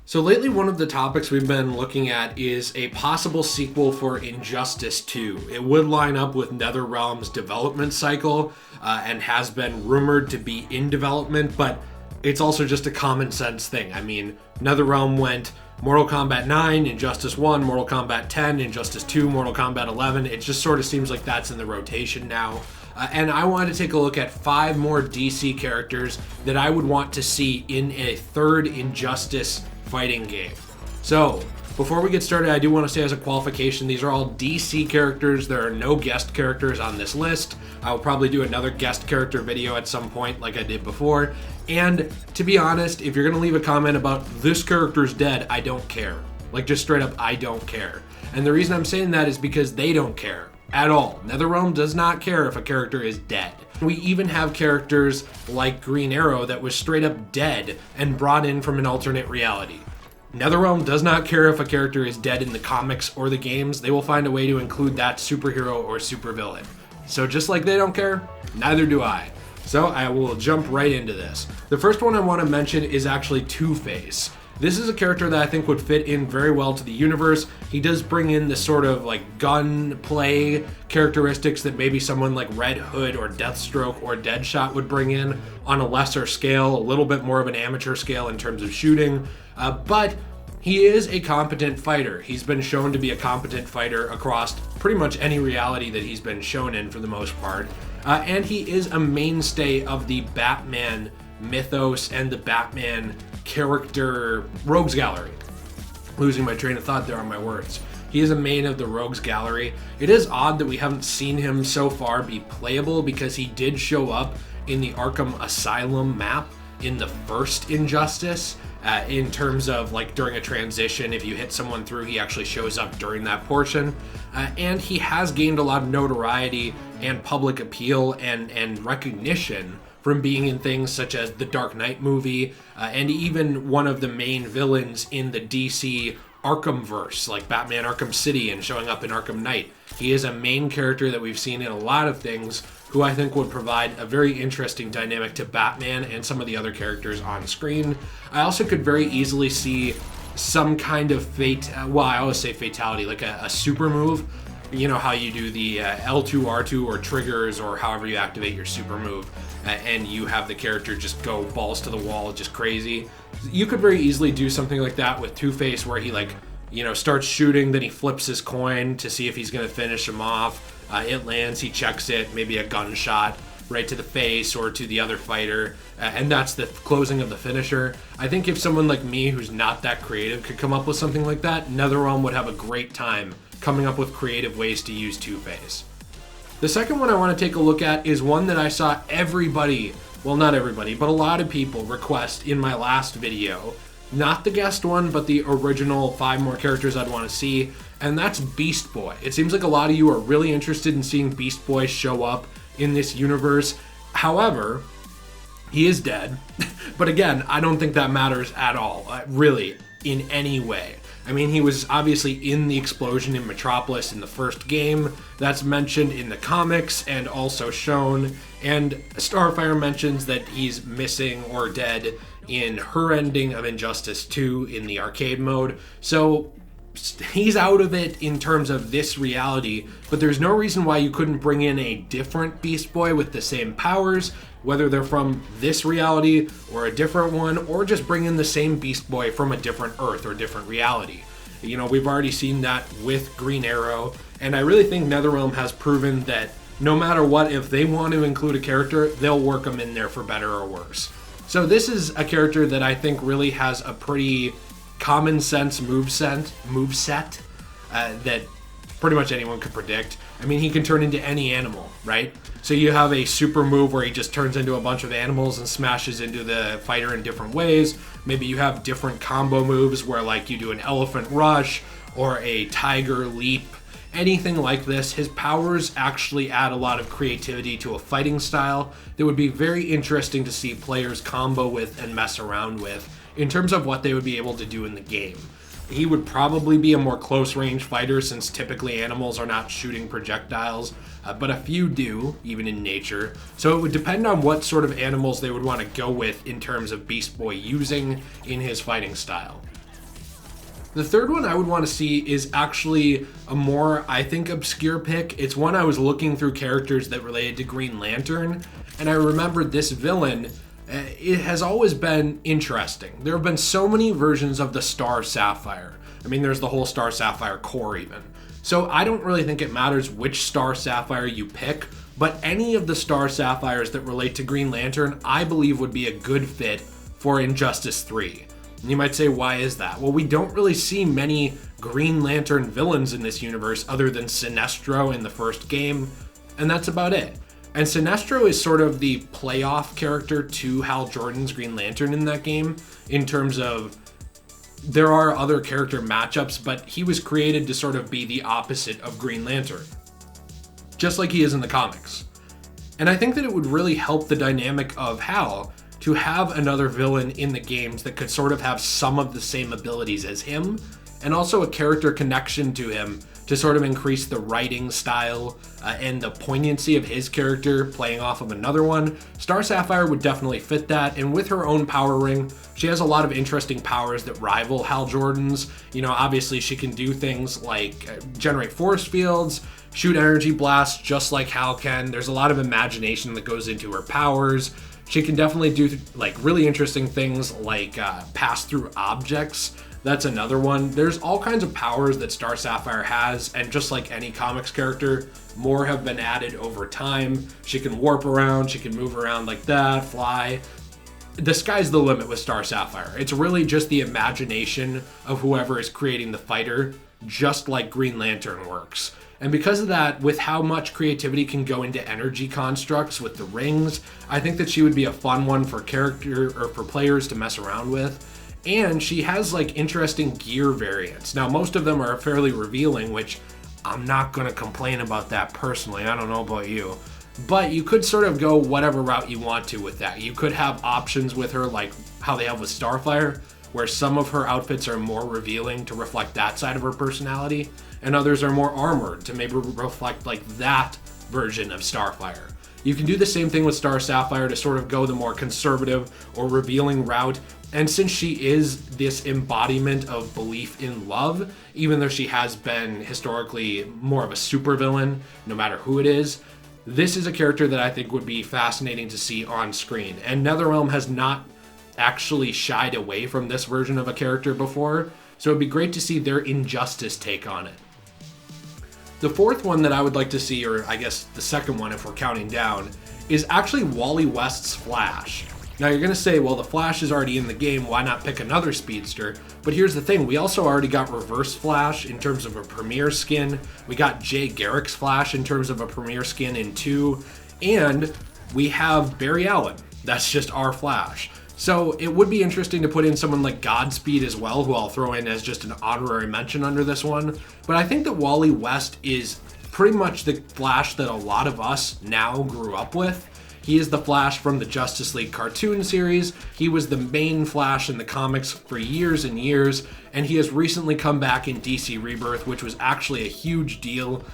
So lately, one of the topics we've been looking at is a possible sequel for Injustice 2. It would line up with NetherRealm's development cycle and has been rumored to be in development, but it's also just a common sense thing. I mean, NetherRealm went Mortal Kombat 9, Injustice 1, Mortal Kombat 10, Injustice 2, Mortal Kombat 11. It just sort of seems like that's in the rotation now. And I wanted to take a look at 5 more DC characters that I would want to see in a third Injustice fighting game. So, before we get started, I do want to say as a qualification, these are all DC characters. There are no guest characters on this list. I will probably do another guest character video at some point like I did before. And to be honest, if you're going to leave a comment about this character's dead, I don't care. Like, just straight up, I don't care. And the reason I'm saying that is because they don't care at all. NetherRealm does not care if a character is dead. We even have characters like Green Arrow that was straight up dead and brought in from an alternate reality. NetherRealm does not care if a character is dead in the comics or the games. They will find a way to include that superhero or supervillain. So just like they don't care, neither do I. So I will jump right into this. The first one I want to mention is actually Two-Face. This is a character that I think would fit in very well to the universe. He does bring in the sort of like gunplay characteristics that maybe someone like Red Hood or Deathstroke or Deadshot would bring in on a lesser scale, a little bit more of an amateur scale in terms of shooting. But he is a competent fighter. He's been shown to be a competent fighter across pretty much any reality that he's been shown in for the most part. And he is a mainstay of the Batman mythos and the Batman character rogues gallery. Losing my train of thought there on my words. He is a main of the rogues gallery. It is odd that we haven't seen him so far be playable because he did show up in the Arkham Asylum map in the first Injustice. In terms of like during a transition, if you hit someone through, he actually shows up during that portion. And he has gained a lot of notoriety and public appeal and recognition from being in things such as the Dark Knight movie, and even one of the main villains in the DC Arkhamverse, like Batman Arkham City and showing up in Arkham Knight. He is a main character that we've seen in a lot of things, who I think would provide a very interesting dynamic to Batman and some of the other characters on screen. I also could very easily see some kind of I always say fatality, like a super move. You know how you do the L2, R2, or triggers, or however you activate your super move, and you have the character just go balls to the wall, just crazy. You could very easily do something like that with Two-Face, where he starts shooting, then he flips his coin to see if he's going to finish him off. It lands, he checks it, maybe a gunshot right to the face or to the other fighter, and that's the closing of the finisher. I think if someone like me, who's not that creative, could come up with something like that, NetherRealm would have a great time coming up with creative ways to use Two-Face. The second one I want to take a look at is one that I saw everybody, well, not everybody, but a lot of people request in my last video. Not the guest one, but the original 5 more characters I'd want to see, and that's Beast Boy. It seems like a lot of you are really interested in seeing Beast Boy show up in this universe. However, he is dead. But again, I don't think that matters at all, really, in any way. I mean, he was obviously in the explosion in Metropolis in the first game. That's mentioned in the comics and also shown. And Starfire mentions that he's missing or dead in her ending of Injustice 2 in the arcade mode. So he's out of it in terms of this reality, but there's no reason why you couldn't bring in a different Beast Boy with the same powers, whether they're from this reality or a different one, or just bring in the same Beast Boy from a different Earth or different reality. You know, we've already seen that with Green Arrow, and I really think NetherRealm has proven that no matter what, if they want to include a character, they'll work them in there for better or worse. So this is a character that I think really has a pretty common sense moveset that pretty much anyone could predict. I mean, he can turn into any animal, right? So you have a super move where he just turns into a bunch of animals and smashes into the fighter in different ways. Maybe you have different combo moves where like you do an elephant rush or a tiger leap, anything like this. His powers actually add a lot of creativity to a fighting style that would be very interesting to see players combo with and mess around with in terms of what they would be able to do in the game. He would probably be a more close-range fighter since typically animals are not shooting projectiles, but a few do, even in nature. So it would depend on what sort of animals they would want to go with in terms of Beast Boy using in his fighting style. The third one I would want to see is actually a more, I think, obscure pick. It's one I was looking through characters that related to Green Lantern, and I remembered this villain. It has always been interesting. There have been so many versions of the Star Sapphire. I mean, there's the whole Star Sapphire core even. So I don't really think it matters which Star Sapphire you pick, but any of the Star Sapphires that relate to Green Lantern, I believe would be a good fit for Injustice 3. And you might say, why is that? Well, we don't really see many Green Lantern villains in this universe other than Sinestro in the first game, and that's about it. And Sinestro is sort of the playoff character to Hal Jordan's Green Lantern in that game, in terms of there are other character matchups, but he was created to sort of be the opposite of Green Lantern, just like he is in the comics. And I think that it would really help the dynamic of Hal to have another villain in the games that could sort of have some of the same abilities as him, and also a character connection to him to sort of increase the writing style and the poignancy of his character playing off of another one. Star Sapphire would definitely fit that, and with her own power ring, she has a lot of interesting powers that rival Hal Jordan's. You know, obviously she can do things like generate force fields, shoot energy blasts just like Hal can. There's a lot of imagination that goes into her powers. She can definitely do like really interesting things like pass through objects. That's another one. There's all kinds of powers that Star Sapphire has, and just like any comics character, more have been added over time. She can warp around, she can move around like that, fly. The sky's the limit with Star Sapphire. It's really just the imagination of whoever is creating the fighter, just like Green Lantern works. And because of that, with how much creativity can go into energy constructs with the rings, I think that she would be a fun one for character or for players to mess around with. And she has like interesting gear variants. Now, most of them are fairly revealing, which I'm not going to complain about that personally. I don't know about you. But you could sort of go whatever route you want to with that. You could have options with her like how they have with Starfire, where some of her outfits are more revealing to reflect that side of her personality, and others are more armored to maybe reflect like that version of Starfire. You can do the same thing with Star Sapphire to sort of go the more conservative or revealing route. And since she is this embodiment of belief in love, even though she has been historically more of a supervillain, no matter who it is, this is a character that I think would be fascinating to see on screen. And NetherRealm has not actually shied away from this version of a character before, so it'd be great to see their Injustice take on it. The fourth one that I would like to see, or I guess the second one if we're counting down, is actually Wally West's Flash. Now you're going to say, well, the Flash is already in the game, why not pick another speedster? But here's the thing, we also already got Reverse Flash in terms of a Premier skin, we got Jay Garrick's Flash in terms of a Premier skin in 2, and we have Barry Allen. That's just our Flash. So it would be interesting to put in someone like Godspeed as well, who I'll throw in as just an honorary mention under this one. But I think that Wally West is pretty much the Flash that a lot of us now grew up with. He is the Flash from the Justice League cartoon series. He was the main Flash in the comics for years and years, and he has recently come back in DC Rebirth, which was actually a huge deal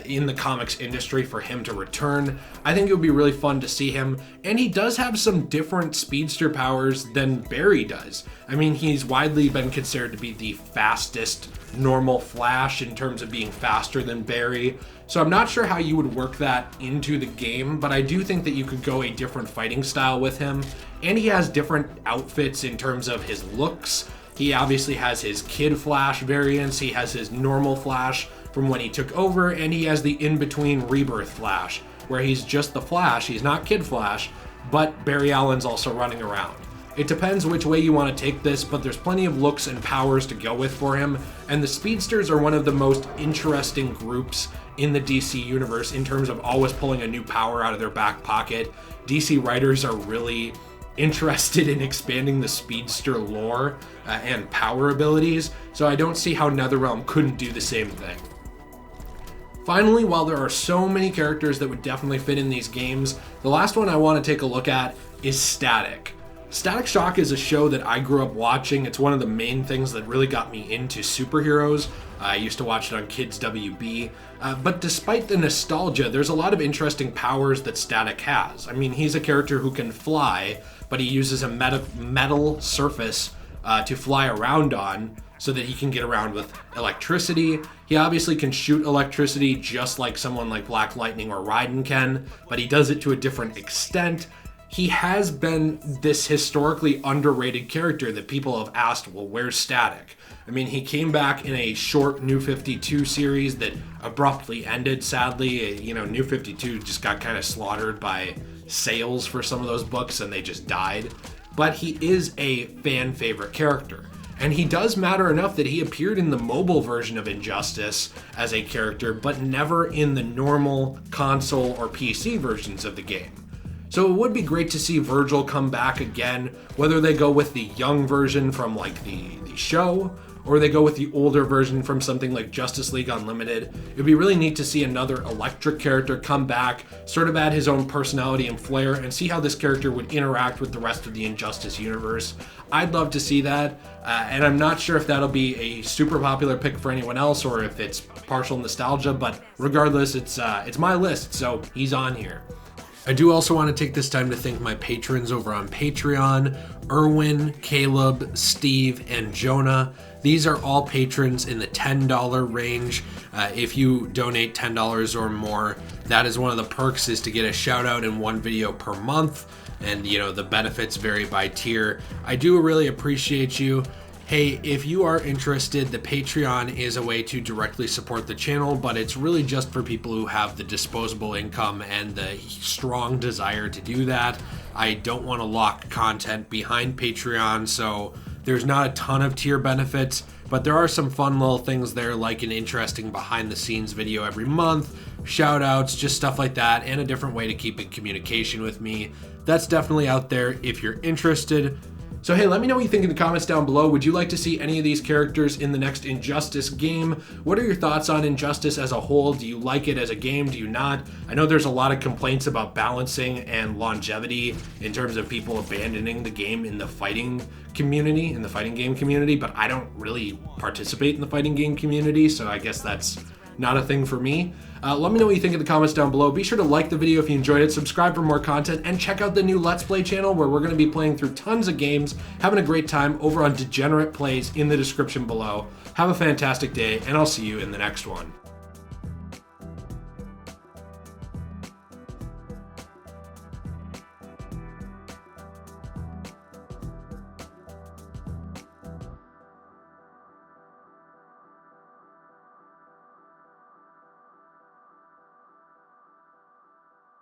in the comics industry for him to return. I think it would be really fun to see him, and he does have some different speedster powers than Barry does. I mean, he's widely been considered to be the fastest normal Flash in terms of being faster than Barry. So I'm not sure how you would work that into the game, but I do think that you could go a different fighting style with him. And he has different outfits in terms of his looks. He obviously has his Kid Flash variants, he has his normal Flash from when he took over, and he has the in-between Rebirth Flash, where he's just the Flash, he's not Kid Flash, but Barry Allen's also running around. It depends which way you want to take this, but there's plenty of looks and powers to go with for him, and the Speedsters are one of the most interesting groups in the DC universe in terms of always pulling a new power out of their back pocket. DC writers are really interested in expanding the Speedster lore and power abilities, so I don't see how NetherRealm couldn't do the same thing. Finally, while there are so many characters that would definitely fit in these games, the last one I want to take a look at is Static. Static Shock is a show that I grew up watching. It's one of the main things that really got me into superheroes. I used to watch it on Kids WB. But despite the nostalgia, there's a lot of interesting powers that Static has. I mean, he's a character who can fly, but he uses a metal surface to fly around on. so that he can get around with electricity. He obviously can shoot electricity just like someone like Black Lightning or Raiden can, but he does it to a different extent. He has been this historically underrated character that people have asked, well, where's Static? I mean, he came back in a short New 52 series that abruptly ended, sadly. You know, New 52 just got kind of slaughtered by sales for some of those books and they just died. But he is a fan favorite character. And he does matter enough that he appeared in the mobile version of Injustice as a character, but never in the normal console or PC versions of the game. So it would be great to see Virgil come back again, whether they go with the young version from like the show, or they go with the older version from something like Justice League Unlimited. It'd be really neat to see another electric character come back, sort of add his own personality and flair, and see how this character would interact with the rest of the Injustice universe. I'd love to see that, and I'm not sure if that'll be a super popular pick for anyone else or if it's partial nostalgia, but regardless, it's my list, so he's on here. I do also want to take this time to thank my patrons over on Patreon, Erwin, Caleb, Steve, and Jonah. These are all patrons in the $10 range. If you donate $10 or more, that is one of the perks, is to get a shout out in one video per month. And you know, the benefits vary by tier. I do really appreciate you. Hey, if you are interested, the Patreon is a way to directly support the channel, but it's really just for people who have the disposable income and the strong desire to do that. I don't want to lock content behind Patreon, so there's not a ton of tier benefits, but there are some fun little things there, like an interesting behind the scenes video every month, shout outs, just stuff like that, and a different way to keep in communication with me. That's definitely out there if you're interested. So hey, let me know what you think in the comments down below. Would you like to see any of these characters in the next Injustice game? What are your thoughts on Injustice as a whole? Do you like it as a game? Do you not? I know there's a lot of complaints about balancing and longevity in terms of people abandoning the game in the fighting community, in the fighting game community, but I don't really participate in the fighting game community, so I guess that's not a thing for me. Let me know what you think in the comments down below. Be sure to like the video if you enjoyed it, subscribe for more content, and check out the new Let's Play channel where we're going to be playing through tons of games, having a great time over on Degenerate Plays in the description below. Have a fantastic day, and I'll see you in the next one.